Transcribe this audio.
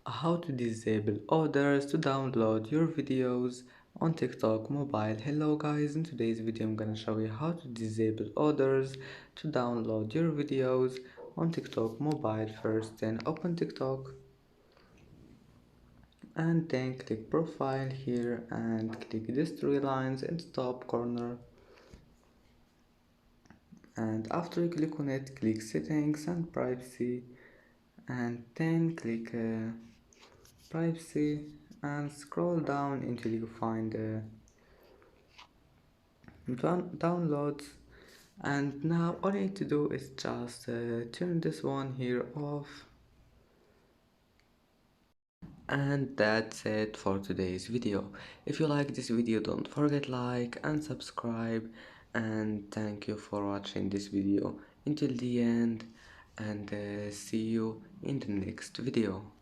how to disable orders to download your videos on TikTok mobile. Hello guys, in today's video I'm gonna show you how to disable orders to download your videos on TikTok mobile. First, then open TikTok and then click profile here and click these three lines in the top corner, and after you click on it, click settings and privacy, and then click privacy and scroll down until you find downloads. And now all you need to do is just turn this one here off. And that's it for today's video. If you like this video, don't forget like and subscribe, and thank you for watching this video until the end, and see you in the next video.